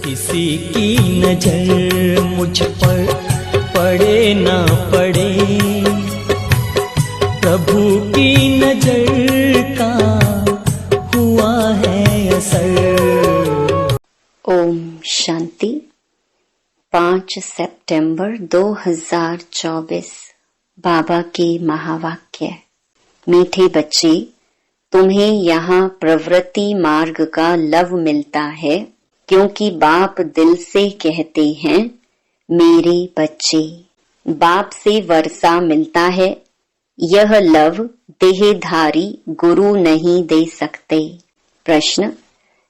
किसी की नजर मुझ पर पड़े ना पड़े, प्रभु की नजर का हुआ है असर। ओम शांति। 5 सितंबर 2024 बाबा के महावाक्य। मीठे बच्चे, तुम्हें यहाँ प्रवृत्ति मार्ग का लव मिलता है, क्योंकि बाप दिल से कहते हैं मेरे बच्चे। बाप से वर्षा मिलता है, यह लव देहधारी गुरु नहीं दे सकते। प्रश्न,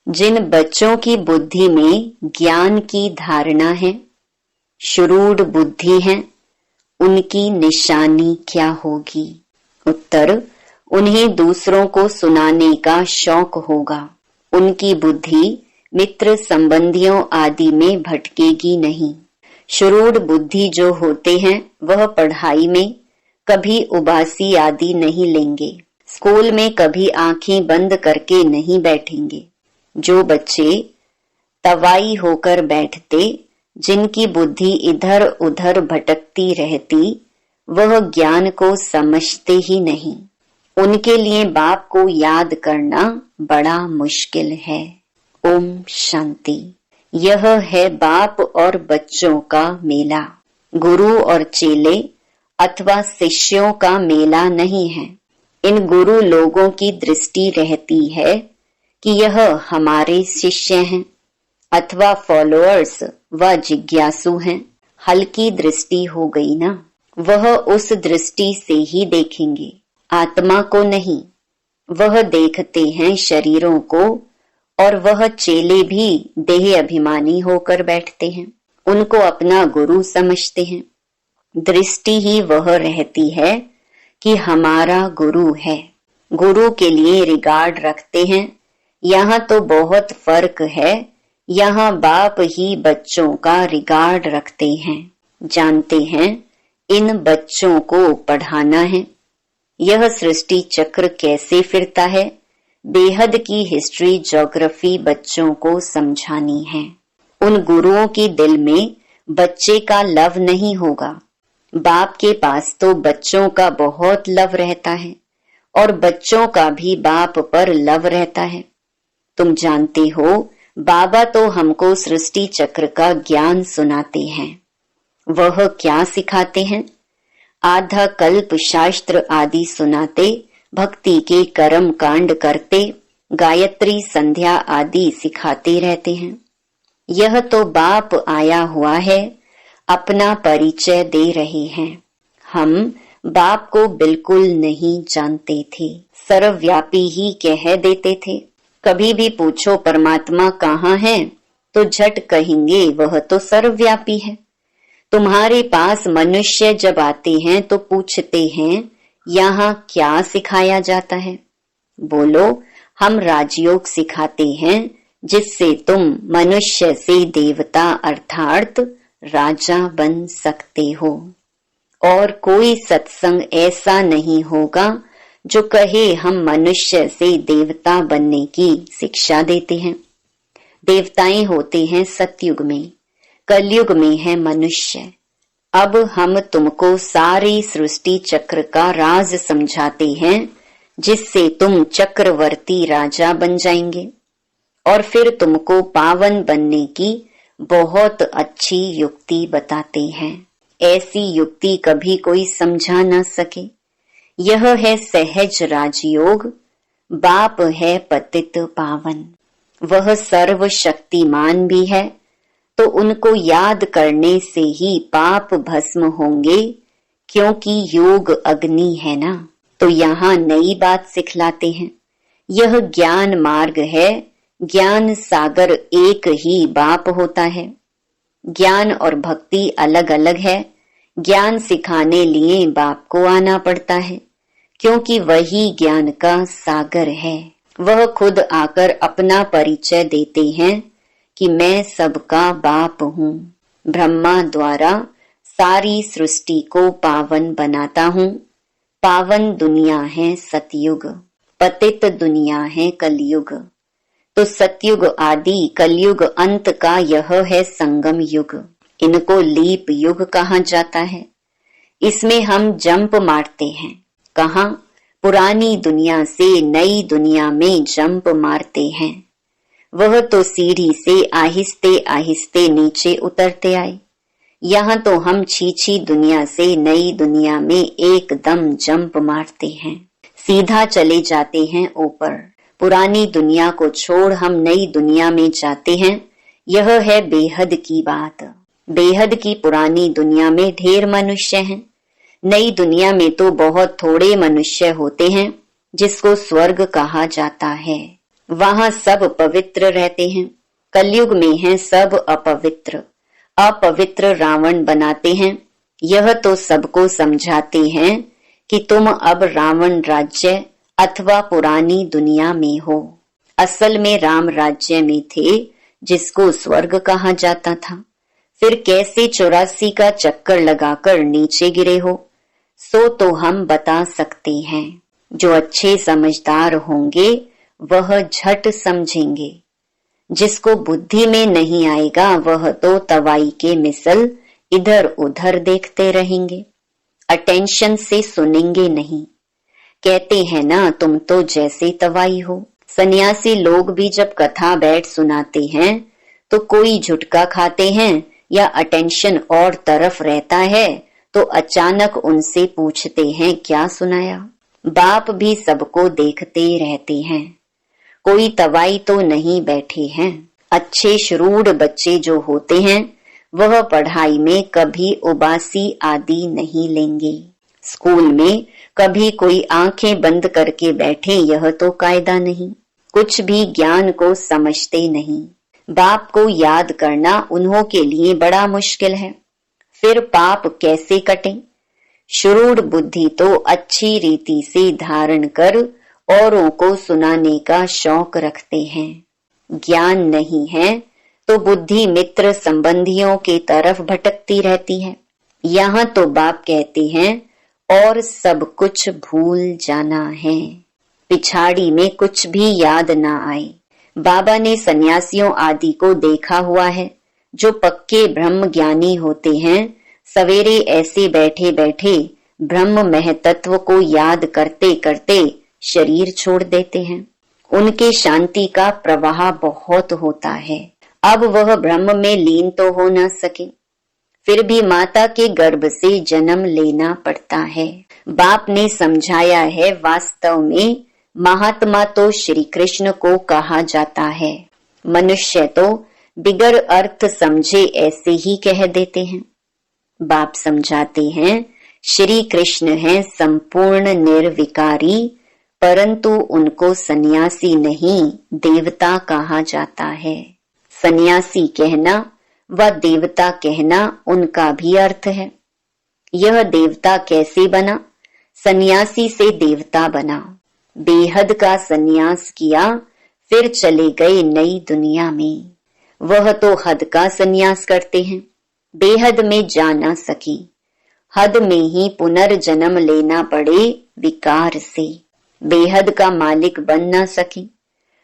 जिन बच्चों की बुद्धि में ज्ञान की धारणा है, शुरूढ़ बुद्धि है, उनकी निशानी क्या होगी? उत्तर, उन्हें दूसरों को सुनाने का शौक होगा। उनकी बुद्धि मित्र संबंधियों आदि में भटकेगी नहीं। शुरूढ़ बुद्धि जो होते हैं वह पढ़ाई में कभी उबासी आदि नहीं लेंगे, स्कूल में कभी आंखें बंद करके नहीं बैठेंगे। जो बच्चे तवाई होकर बैठते, जिनकी बुद्धि इधर उधर भटकती रहती, वह ज्ञान को समझते ही नहीं। उनके लिए बाप को याद करना बड़ा मुश्किल है। ओम शांति। यह है बाप और बच्चों का मेला, गुरु और चेले अथवा शिष्यों का मेला नहीं है। इन गुरु लोगों की दृष्टि रहती है कि यह हमारे शिष्य हैं अथवा फॉलोअर्स व जिज्ञासु हैं। हल्की दृष्टि हो गई ना, वह उस दृष्टि से ही देखेंगे, आत्मा को नहीं। वह देखते हैं शरीरों को, और वह चेले भी देह अभिमानी होकर बैठते हैं, उनको अपना गुरु समझते हैं। दृष्टि ही वह रहती है कि हमारा गुरु है, गुरु के लिए रिगार्ड रखते हैं। यहाँ तो बहुत फर्क है, यहाँ बाप ही बच्चों का रिगार्ड रखते हैं, जानते हैं इन बच्चों को पढ़ाना है। यह सृष्टि चक्र कैसे फिरता है, बेहद की हिस्ट्री ज्योग्राफी बच्चों को समझानी है। उन गुरुओं की दिल में बच्चे का लव नहीं होगा। बाप के पास तो बच्चों का बहुत लव रहता है, और बच्चों का भी बाप पर लव रहता है। तुम जानते हो, बाबा तो हमको सृष्टि चक्र का ज्ञान सुनाते हैं। वह क्या सिखाते हैं? आधा कल्प शास्त्र आदि सुनाते, भक्ति के कर्म कांड करते, गायत्री संध्या आदि सिखाते रहते हैं। यह तो बाप आया हुआ है, अपना परिचय दे रहे हैं। हम बाप को बिल्कुल नहीं जानते थे, सर्वव्यापी ही कह देते थे। कभी भी पूछो परमात्मा कहाँ है, तो झट कहेंगे वह तो सर्वव्यापी है। तुम्हारे पास मनुष्य जब आते हैं तो पूछते हैं यहाँ क्या सिखाया जाता है? बोलो, हम राजयोग सिखाते हैं, जिससे तुम मनुष्य से देवता अर्थात राजा बन सकते हो। और कोई सत्संग ऐसा नहीं होगा जो कहे हम मनुष्य से देवता बनने की शिक्षा देते हैं। देवताएं होते हैं सतयुग में, कलयुग में है मनुष्य। अब हम तुमको सारी सृष्टि चक्र का राज समझाते हैं, जिससे तुम चक्रवर्ती राजा बन जाएंगे। और फिर तुमको पावन बनने की बहुत अच्छी युक्ति बताते हैं। ऐसी युक्ति कभी कोई समझा न सके। यह है सहज राजयोग। बाप है पतित पावन, वह सर्वशक्तिमान भी है, तो उनको याद करने से ही पाप भस्म होंगे, क्योंकि योग अग्नि है ना। तो यहाँ नई बात सिखलाते हैं। यह ज्ञान मार्ग है, ज्ञान सागर एक ही बाप होता है। ज्ञान और भक्ति अलग अलग है। ज्ञान सिखाने लिए बाप को आना पड़ता है, क्योंकि वही ज्ञान का सागर है। वह खुद आकर अपना परिचय देते हैं कि मैं सबका बाप हूँ। ब्रह्मा द्वारा सारी सृष्टि को पावन बनाता हूँ। पावन दुनिया है सतयुग, पतित दुनिया है कलयुग। तो सतयुग आदि कलयुग अंत का यह है संगम युग। इनको लीप युग कहा जाता है। इसमें हम जंप मारते हैं। कहाँ? पुरानी दुनिया से नई दुनिया में जंप मारते हैं। वह तो सीढ़ी से आहिस्ते आहिस्ते नीचे उतरते आए। यहाँ तो हम छीछी दुनिया से नई दुनिया में एकदम जंप मारते हैं, सीधा चले जाते हैं ऊपर। पुरानी दुनिया को छोड़ हम नई दुनिया में जाते हैं। यह है बेहद की बात। बेहद की पुरानी दुनिया में ढेर मनुष्य हैं। नई दुनिया में तो बहुत थोड़े मनुष्य होते हैं, जिसको स्वर्ग कहा जाता है। वहां सब पवित्र रहते हैं। कलयुग में हैं सब अपवित्र। अपवित्र रावण बनाते हैं। यह तो सबको समझाते हैं कि तुम अब रावण राज्य अथवा पुरानी दुनिया में हो। असल में राम राज्य में थे, जिसको स्वर्ग कहा जाता था। फिर कैसे 84 का चक्कर लगाकर नीचे गिरे हो, सो तो हम बता सकते हैं। जो अच्छे समझदार होंगे वह झट समझेंगे। जिसको बुद्धि में नहीं आएगा वह तो तवाई के मिसल इधर उधर देखते रहेंगे, अटेंशन से सुनेंगे नहीं। कहते हैं ना, तुम तो जैसे तवाई हो। सन्यासी लोग भी जब कथा बैठ सुनाते हैं तो कोई झुटका खाते हैं या अटेंशन और तरफ रहता है तो अचानक उनसे पूछते हैं क्या सुनाया। बाप भी सबको देखते रहते हैं। कोई तवाई तो नहीं बैठे हैं। अच्छे श्रूड बच्चे जो होते हैं वह पढ़ाई में कभी उबासी आदि नहीं लेंगे। स्कूल में कभी कोई आंखें बंद करके बैठे, यह तो कायदा नहीं। कुछ भी ज्ञान को समझते नहीं। बाप को याद करना उन्हों के लिए बड़ा मुश्किल है। फिर पाप कैसे कटे? श्रूड बुद्धि तो अच्छी रीति से धारण कर औरों को सुनाने का शौक रखते हैं। ज्ञान नहीं है तो बुद्धि मित्र संबंधियों के तरफ भटकती रहती है। यहाँ तो बाप कहते हैं और सब कुछ भूल जाना है, पिछाड़ी में कुछ भी याद ना आए। बाबा ने सन्यासियों आदि को देखा हुआ है, जो पक्के ब्रह्म ज्ञानी होते हैं। सवेरे ऐसे बैठे बैठे ब्रह्म महतत्व को याद करते करते शरीर छोड़ देते हैं। उनके शांति का प्रवाह बहुत होता है। अब वह ब्रह्म में लीन तो हो न सके, फिर भी माता के गर्भ से जन्म लेना पड़ता है। बाप ने समझाया है, वास्तव में महात्मा तो श्री कृष्ण को कहा जाता है। मनुष्य तो बिगर अर्थ समझे ऐसे ही कह देते हैं। बाप समझाते हैं, श्री कृष्ण है संपूर्ण निर्विकारी, परंतु उनको सन्यासी नहीं देवता कहा जाता है। सन्यासी कहना व देवता कहना उनका भी अर्थ है। यह देवता कैसे बना? सन्यासी से देवता बना। बेहद का सन्यास किया, फिर चले गए नई दुनिया में। वह तो हद का सन्यास करते हैं, बेहद में जा ना सकी। हद में ही पुनर्जन्म लेना पड़े विकार से। बेहद का मालिक बन ना सके,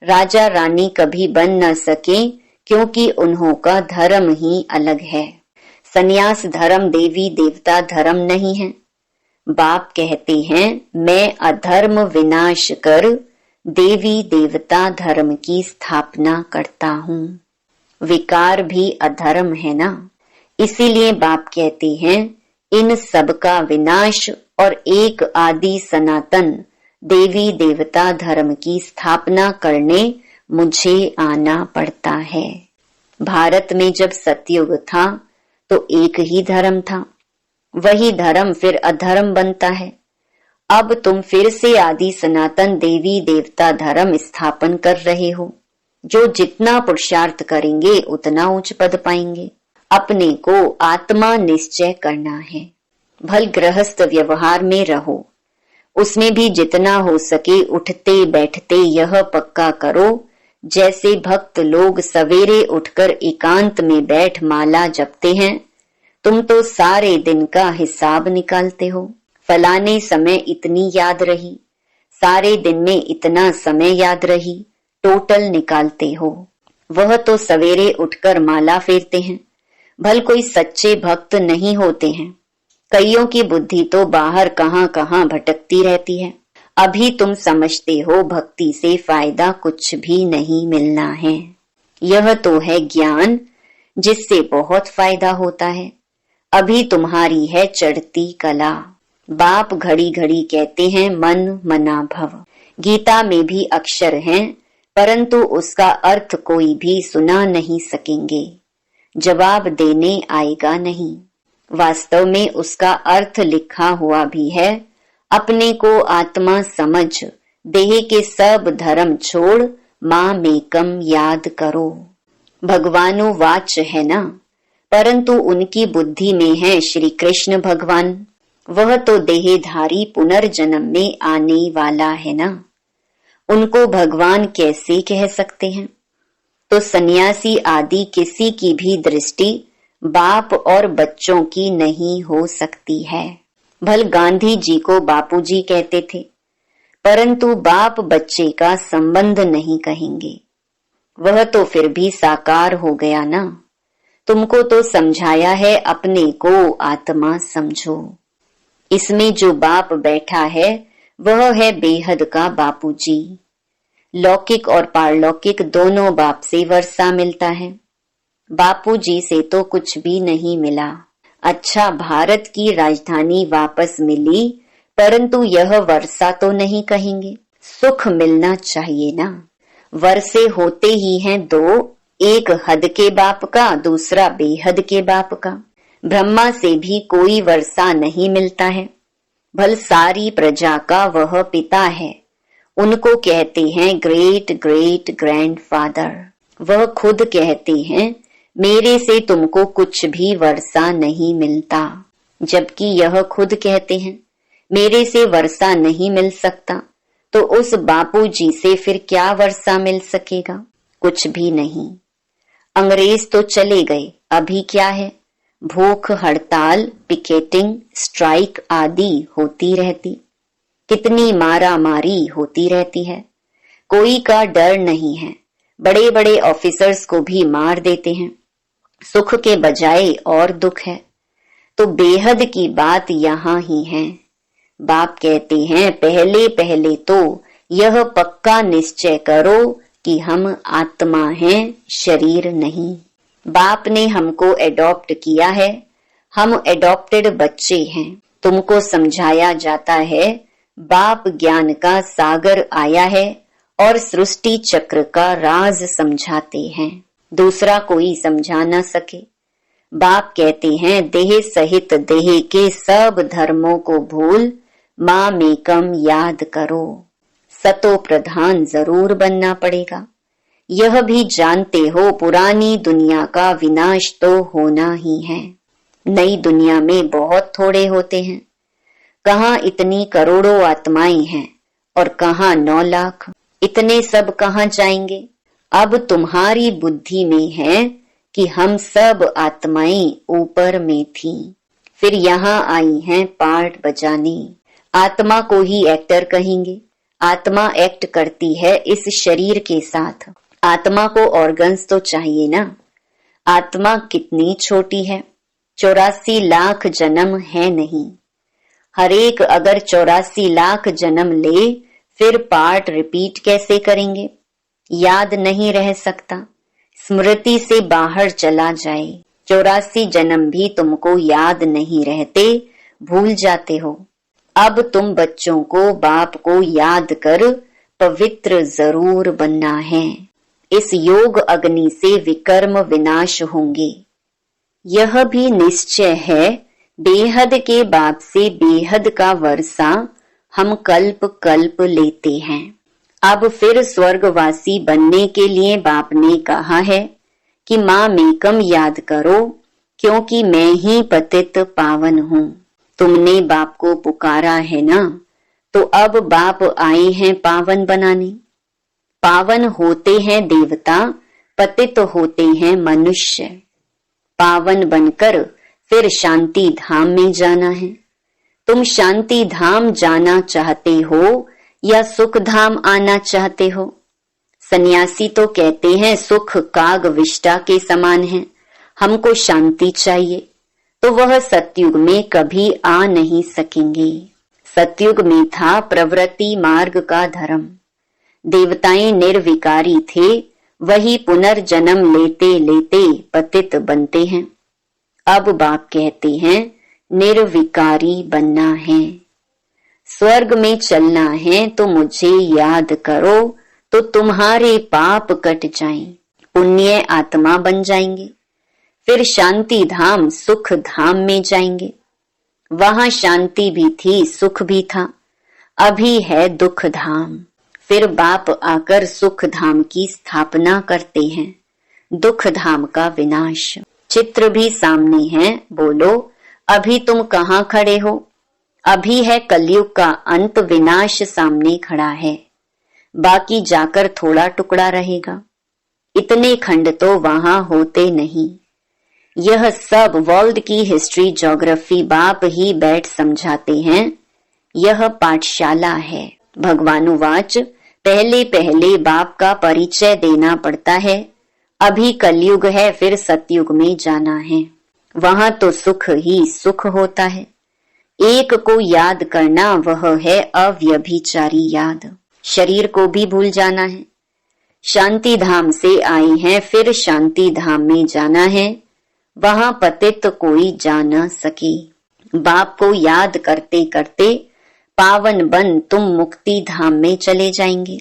राजा रानी कभी बन ना सके, क्योंकि उन्हों का धर्म ही अलग है। सन्यास धर्म देवी देवता धर्म नहीं है। बाप कहते हैं, मैं अधर्म विनाश कर देवी देवता धर्म की स्थापना करता हूँ। विकार भी अधर्म है ना, इसीलिए बाप कहते हैं, इन सब का विनाश और एक आदि सनातन देवी देवता धर्म की स्थापना करने मुझे आना पड़ता है। भारत में जब सतयुग था तो एक ही धर्म था, वही धर्म फिर अधर्म बनता है। अब तुम फिर से आदि सनातन देवी देवता धर्म स्थापन कर रहे हो। जो जितना पुरुषार्थ करेंगे उतना उच्च पद पाएंगे। अपने को आत्मा निश्चय करना है। भल गृहस्थ व्यवहार में रहो, उसमें भी जितना हो सके उठते बैठते यह पक्का करो, जैसे भक्त लोग सवेरे उठकर एकांत में बैठ माला जपते हैं। तुम तो सारे दिन का हिसाब निकालते हो। फलाने समय इतनी याद रही, सारे दिन में इतना समय याद रही, टोटल निकालते हो। वह तो सवेरे उठकर माला फेरते हैं, भल कोई सच्चे भक्त नहीं होते हैं। कईयों की बुद्धि तो बाहर कहां कहां भटकती रहती है। अभी तुम समझते हो भक्ति से फायदा कुछ भी नहीं मिलना है। यह तो है ज्ञान जिससे बहुत फायदा होता है। अभी तुम्हारी है चढ़ती कला। बाप घड़ी घड़ी कहते हैं मन मना भव। गीता में भी अक्षर हैं, परंतु उसका अर्थ कोई भी सुना नहीं सकेंगे, जवाब देने आएगा नहीं। वास्तव में उसका अर्थ लिखा हुआ भी है, अपने को आत्मा समझ, देह के सब धर्म छोड़, माँ मेकम याद करो। भगवानो वाच है ना, परंतु उनकी बुद्धि में है श्री कृष्ण भगवान। वह तो देहधारी पुनर्जन्म में आने वाला है ना, उनको भगवान कैसे कह सकते हैं। तो सन्यासी आदि किसी की भी दृष्टि बाप और बच्चों की नहीं हो सकती है। भल गांधी जी को बापूजी कहते थे, परंतु बाप बच्चे का संबंध नहीं कहेंगे। वह तो फिर भी साकार हो गया ना। तुमको तो समझाया है अपने को आत्मा समझो। इसमें जो बाप बैठा है वह है बेहद का बापूजी। लौकिक और पारलौकिक दोनों बाप से वर्षा मिलता है, बापूजी से तो कुछ भी नहीं मिला। अच्छा, भारत की राजधानी वापस मिली, परंतु यह वर्षा तो नहीं कहेंगे। सुख मिलना चाहिए ना। वर्षे होते ही हैं दो, एक हद के बाप का, दूसरा बेहद के बाप का। ब्रह्मा से भी कोई वर्षा नहीं मिलता है, भल सारी प्रजा का वह पिता है। उनको कहते हैं ग्रेट ग्रेट ग्रैंडफादर। वह खुद कहते हैं मेरे से तुमको कुछ भी वर्षा नहीं मिलता, जबकि यह खुद कहते हैं मेरे से वर्षा नहीं मिल सकता, तो उस बापूजी से फिर क्या वर्षा मिल सकेगा? कुछ भी नहीं। अंग्रेज तो चले गए, अभी क्या है? भूख हड़ताल, पिकेटिंग, स्ट्राइक आदि होती रहती, कितनी मारा मारी होती रहती है। कोई का डर नहीं है, बड़े बड़े ऑफिसर्स को भी मार देते हैं। सुख के बजाय और दुख है। तो बेहद की बात यहाँ ही है। बाप कहते हैं पहले पहले तो यह पक्का निश्चय करो कि हम आत्मा हैं, शरीर नहीं। बाप ने हमको एडॉप्ट किया है, हम एडॉप्टेड बच्चे हैं। तुमको समझाया जाता है बाप ज्ञान का सागर आया है और सृष्टि चक्र का राज समझाते हैं, दूसरा कोई समझा न सके। बाप कहते हैं देह सहित देह के सब धर्मों को भूल, माँ मेकम याद करो। सतो प्रधान जरूर बनना पड़ेगा। यह भी जानते हो पुरानी दुनिया का विनाश तो होना ही है। नई दुनिया में बहुत थोड़े होते हैं। कहाँ इतनी करोड़ों आत्माएं हैं और कहाँ 9 लाख। इतने सब कहाँ जाएंगे? अब तुम्हारी बुद्धि में है कि हम सब आत्माएं ऊपर में थीं, फिर यहाँ आई हैं पार्ट बजाने। आत्मा को ही एक्टर कहेंगे। आत्मा एक्ट करती है इस शरीर के साथ। आत्मा को ऑर्गन्स तो चाहिए ना। आत्मा कितनी छोटी है, 84 लाख जन्म है नहीं। हरेक अगर 84 लाख जन्म ले, फिर पार्ट रिपीट कैसे करेंगे? याद नहीं रह सकता, स्मृति से बाहर चला जाए। 84 जन्म भी तुमको याद नहीं रहते, भूल जाते हो। अब तुम बच्चों को बाप को याद कर पवित्र जरूर बनना है। इस योग अग्नि से विकर्म विनाश होंगे। यह भी निश्चय है बेहद के बाप से बेहद का वर्षा हम कल्प कल्प लेते हैं। अब फिर स्वर्गवासी बनने के लिए बाप ने कहा है कि माँ मेकम याद करो, क्योंकि मैं ही पतित पावन हूँ। तुमने बाप को पुकारा है ना, तो अब बाप आए हैं पावन बनाने। पावन होते हैं देवता, पतित होते हैं मनुष्य। पावन बनकर फिर शांति धाम में जाना है। तुम शांति धाम जाना चाहते हो या सुख धाम आना चाहते हो? सन्यासी तो कहते हैं सुख काग विष्टा के समान है, हमको शांति चाहिए, तो वह सतयुग में कभी आ नहीं सकेंगे। सतयुग में था प्रवृत्ति मार्ग का धर्म, देवताएं निर्विकारी थे, वही पुनर्जन्म लेते लेते पतित बनते हैं। अब बाप कहते हैं निर्विकारी बनना है, स्वर्ग में चलना है तो मुझे याद करो, तो तुम्हारे पाप कट जाएं, पुण्य आत्मा बन जाएंगे, फिर शांति धाम सुख धाम में जाएंगे। वहां शांति भी थी, सुख भी था, अभी है दुख धाम। फिर बाप आकर सुख धाम की स्थापना करते हैं, दुख धाम का विनाश। चित्र भी सामने है, बोलो अभी तुम कहाँ खड़े हो? अभी है कलयुग का अंत, विनाश सामने खड़ा है, बाकी जाकर थोड़ा टुकड़ा रहेगा। इतने खंड तो वहां होते नहीं। यह सब वर्ल्ड की हिस्ट्री ज्योग्राफी बाप ही बैठ समझाते हैं। यह पाठशाला है। भगवानुवाच पहले पहले बाप का परिचय देना पड़ता है। अभी कलयुग है, फिर सतयुग में जाना है, वहां तो सुख ही सुख होता है। एक को याद करना, वह है अव्यभिचारी याद। शरीर को भी भूल जाना है। शांति धाम से आए हैं, फिर शांति धाम में जाना है, वहां पतित कोई जा न सके। बाप को याद करते करते पावन बन तुम मुक्ति धाम में चले जाएंगे।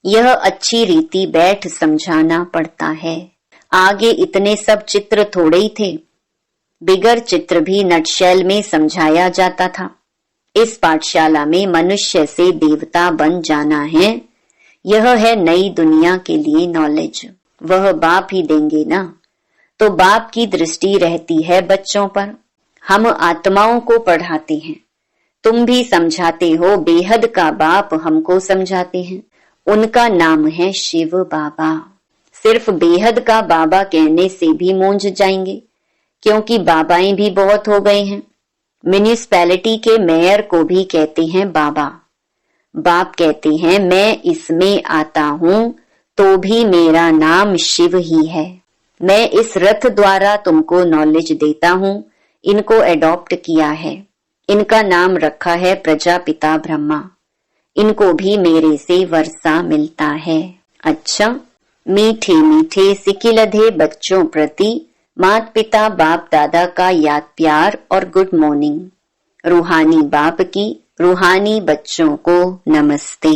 यह अच्छी रीति बैठ समझाना पड़ता है। आगे इतने सब चित्र थोड़े ही थे, बिगर चित्र भी नटशैल में समझाया जाता था। इस पाठशाला में मनुष्य से देवता बन जाना है। यह है नई दुनिया के लिए नॉलेज, वह बाप ही देंगे ना। तो बाप की दृष्टि रहती है बच्चों पर। हम आत्माओं को पढ़ाते हैं, तुम भी समझाते हो। बेहद का बाप हमको समझाते हैं, उनका नाम है शिव बाबा। सिर्फ बेहद का बाबा कहने से भी मूंझ जाएंगे, क्योंकि बाबाएं भी बहुत हो गए हैं। म्यूनिसिपैलिटी के मेयर को भी कहते हैं बाबा। बाप कहते हैं मैं इसमें आता हूं तो भी मेरा नाम शिव ही है। मैं इस रथ द्वारा तुमको नॉलेज देता हूं। इनको एडॉप्ट किया है, इनका नाम रखा है प्रजापिता ब्रह्मा। इनको भी मेरे से वर्षा मिलता है। अच्छा, मीठे मीठे सिकिलधे बच्चों प्रति माता पिता बाप दादा का याद प्यार और गुड मॉर्निंग। रूहानी बाप की रूहानी बच्चों को नमस्ते।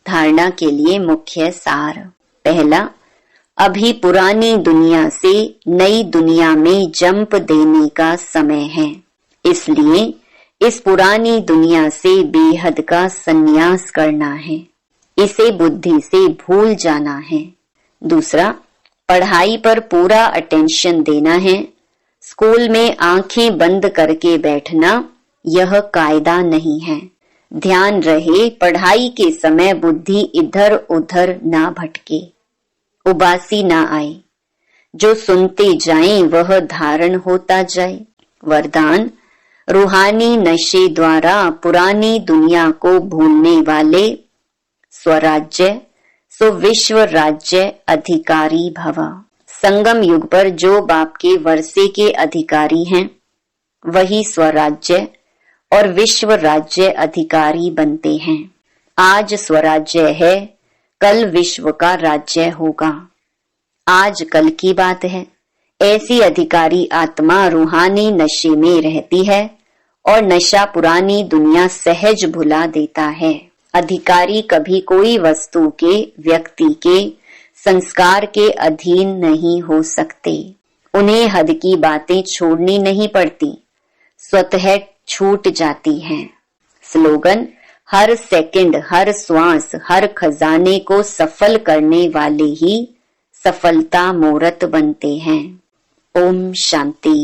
धारणा के लिए मुख्य सार। पहला, अभी पुरानी दुनिया से नई दुनिया में जंप देने का समय है, इसलिए इस पुरानी दुनिया से बेहद का संन्यास करना है। इसे बुद्धि से भूल जाना है। दूसरा, पढ़ाई पर पूरा अटेंशन देना है। स्कूल में आंखें बंद करके बैठना यह कायदा नहीं है। ध्यान रहे पढ़ाई के समय बुद्धि इधर उधर ना भटके, उबासी ना आए। जो सुनते जाएं वह धारण होता जाए। वरदान, रूहानी नशे द्वारा पुरानी दुनिया को भूलने वाले स्वराज्य सो विश्व राज्य अधिकारी भव। संगम युग पर जो बाप के वर्षे के अधिकारी हैं, वही स्वराज्य और विश्व राज्य अधिकारी बनते हैं। आज स्वराज्य है, कल विश्व का राज्य होगा। आज कल की बात है। ऐसी अधिकारी आत्मा रूहानी नशे में रहती है और नशा पुरानी दुनिया सहज भुला देता है। अधिकारी कभी कोई वस्तु के, व्यक्ति के, संस्कार के अधीन नहीं हो सकते। उन्हें हद की बातें छोड़नी नहीं पड़ती, स्वतः छूट जाती हैं। स्लोगन, हर सेकंड, हर श्वास, हर खजाने को सफल करने वाले ही सफलता मूर्त बनते हैं। ओम शांति।